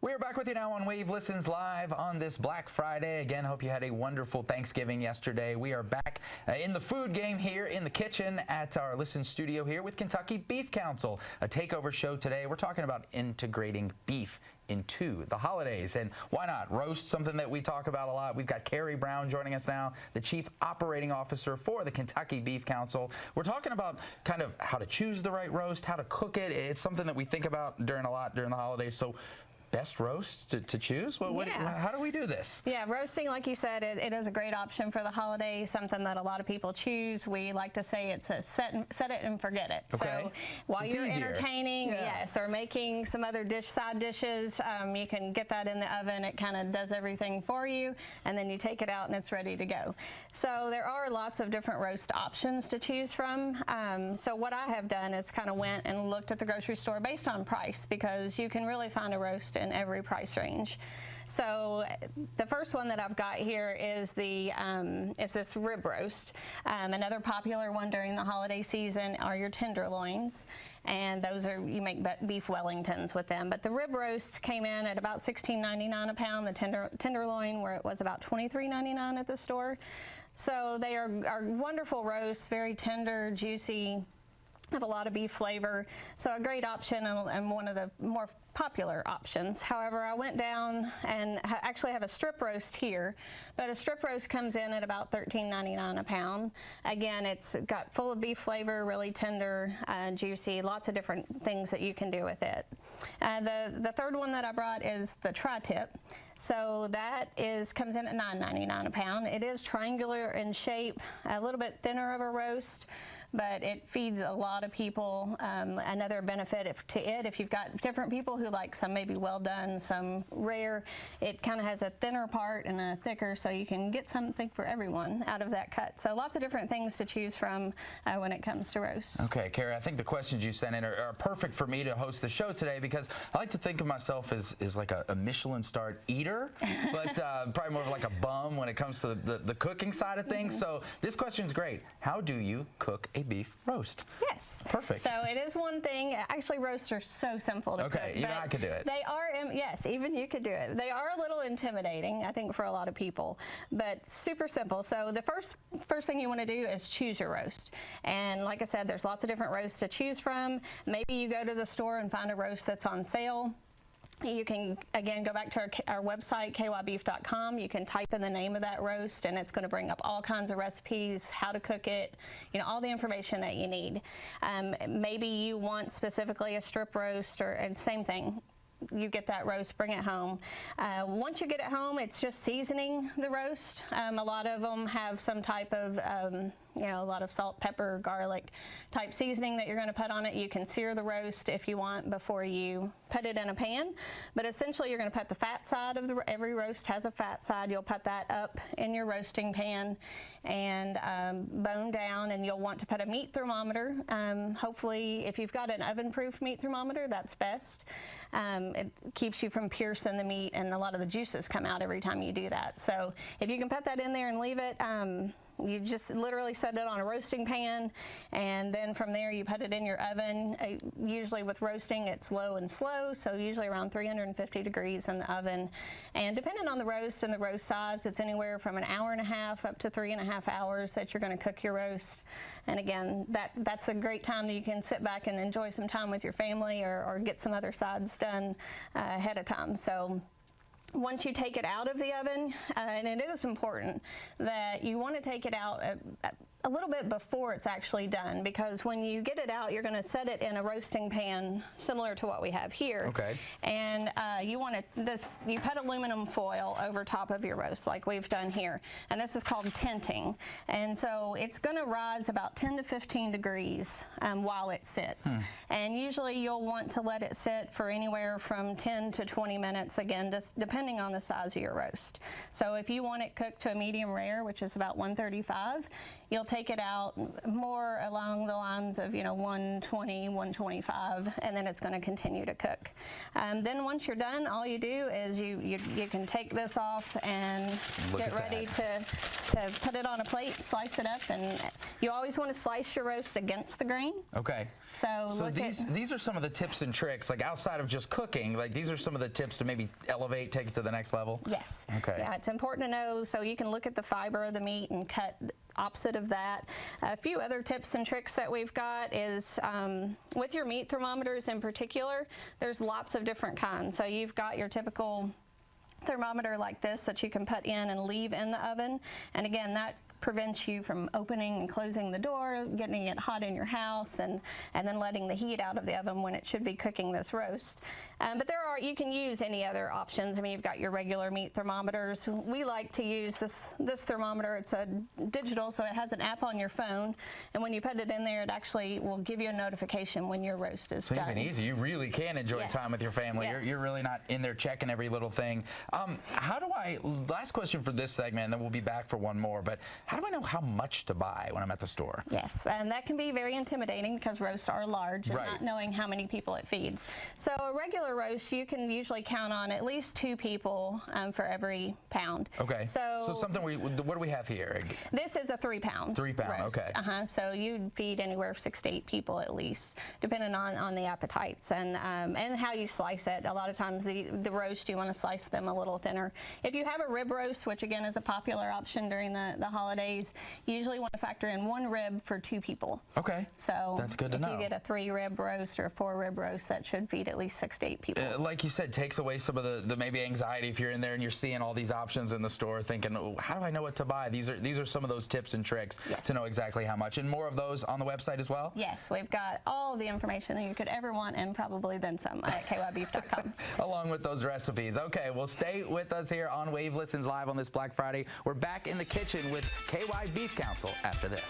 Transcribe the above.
We are back with you now on Wave Listens Live on this Black Friday. Again, hope you had a wonderful Thanksgiving yesterday. We are back in the food game here in the kitchen at our Listen studio here with Kentucky Beef Council, a takeover show today. We're talking about integrating beef into the holidays, and why not roast, something that we talk about a lot. We've got Carrie Brown joining us now, the Chief Operating Officer for the Kentucky Beef Council. We're talking about kind of how to choose the right roast, how to cook it. It's something that we think about during the holidays. So best roast to choose? Well, how do we do this? Yeah, roasting, like you said, it is a great option for the holidays, something that a lot of people choose. We like to say it's a set it and forget it. Okay. So while you're entertaining, yes, or making some other side dishes, you can get that in the oven. It kind of does everything for you, and then you take it out and it's ready to go. So there are lots of different roast options to choose from. So what I have done is kind of went and looked at the grocery store based on price, because you can really find a roast in every price range. So the first one that I've got here is this rib roast. Another popular one during the holiday season are your tenderloins, and those are, you make beef Wellingtons with them. But the rib roast came in at about $16.99 a pound. The tenderloin, where it was about $23.99 at the store. So they are wonderful roasts, very tender, juicy, have a lot of beef flavor, so a great option and one of the more popular options. However, I went down and actually have a strip roast here, but a strip roast comes in at about $13.99 a pound. Again, it's got full of beef flavor, really tender, juicy, lots of different things that you can do with it. The third one that I brought is the tri-tip. So that comes in at $9.99 a pound. It is triangular in shape, a little bit thinner of a roast, but it feeds a lot of people. Another benefit if you've got different people who like some maybe well done, some rare, it kind of has a thinner part and a thicker, so you can get something for everyone out of that cut. So lots of different things to choose from when it comes to roast. Okay, Carrie, I think the questions you sent in are perfect for me to host the show today, because I like to think of myself as like a Michelin-starred eater, but probably more of like a bum when it comes to the cooking side of things. So this question's great. How do you cook a beef roast? Yes. Perfect. So it is one thing. Actually, roasts are so simple to cook. Okay, even I could do it. They are, yes, even you could do it. They are a little intimidating, I think, for a lot of people, but super simple. So the first thing you want to do is choose your roast. And like I said, there's lots of different roasts to choose from. Maybe you go to the store and find a roast that's on sale. You can, again, go back to our website, kybeef.com. You can type in the name of that roast, and it's going to bring up all kinds of recipes, how to cook it, all the information that you need. Maybe you want specifically a strip roast, and same thing. You get that roast, bring it home. Once you get it home, it's just seasoning the roast. A lot of them have some type of, a lot of salt, pepper, garlic type seasoning that you're going to put on it. You can sear the roast if you want before you put it in a pan. But essentially, you're going to put the fat side of every roast has a fat side. You'll put that up in your roasting pan and bone down, and you'll want to put a meat thermometer. Hopefully, if you've got an oven-proof meat thermometer, that's best. It keeps you from piercing the meat, and a lot of the juices come out every time you do that. So if you can put that in there and leave it, you just literally set it on a roasting pan, and then from there you put it in your oven. Usually with roasting, it's low and slow, so usually around 350 degrees in the oven. And depending on the roast and the roast size, it's anywhere from an hour and a half up to 3.5 hours that you're going to cook your roast. And again, that's a great time that you can sit back and enjoy some time with your family, or get some other sides done ahead of time. So once you take it out of the oven, and it is important that you want to take it out a little bit before it's actually done, because when you get it out, you're going to set it in a roasting pan similar to what we have here. Okay. And you put aluminum foil over top of your roast like we've done here, and this is called tinting. And so it's going to rise about 10 to 15 degrees while it sits. And usually you'll want to let it sit for anywhere from 10 to 20 minutes, again, just depending on the size of your roast. So if you want it cooked to a medium rare, which is about 135, you'll take it out more along the lines of 120, 125, and then it's going to continue to cook. Then once you're done, all you do is you can take this off and get ready to put it on a plate, slice it up, and you always want to slice your roast against the grain. Okay. So these are some of the tips and tricks, like outside of just cooking, like these are some of the tips to maybe elevate, take it to the next level? Yes. Okay. Yeah, it's important to know, so you can look at the fiber of the meat and cut opposite of that. A few other tips and tricks that we've got is with your meat thermometers in particular, there's lots of different kinds. So you've got your typical thermometer like this that you can put in and leave in the oven, and again, that prevents you from opening and closing the door, getting it hot in your house, and then letting the heat out of the oven when it should be cooking this roast. But you can use any other options. I mean, you've got your regular meat thermometers. We like to use this thermometer. It's a digital, so it has an app on your phone, and when you put it in there, it actually will give you a notification when your roast is done. So even easy. You really can enjoy time with your family. Yes. You're really not in there checking every little thing. Last question for this segment, and then we'll be back for one more, but how do I know how much to buy when I'm at the store? Yes, and that can be very intimidating because roasts are large and not knowing how many people it feeds. So a regular roast, you can usually count on at least 2 people for every pound. Okay. So something what do we have here? This is a 3-pound. 3-pound. Roast. Okay. So you'd feed anywhere 6 to 8 people at least, depending on the appetites and how you slice it. A lot of times the roast, you want to slice them a little thinner. If you have a rib roast, which again is a popular option during the holidays, you usually want to factor in 1 rib for 2 people. Okay. So that's good to know. If you get a 3-rib roast or a 4-rib roast, that should feed at least 6 to 8 people. Like you said, takes away some of the maybe anxiety if you're in there and you're seeing all these options in the store, thinking, oh, how do I know what to buy? These are some of those tips and tricks to know exactly how much, and more of those on the website as well. Yes, we've got all the information that you could ever want, and probably then some at kybeef.com. Along with those recipes. Okay, well, stay with us here on Wave Listens Live on this Black Friday. We're back in the kitchen with KY Beef Council after this.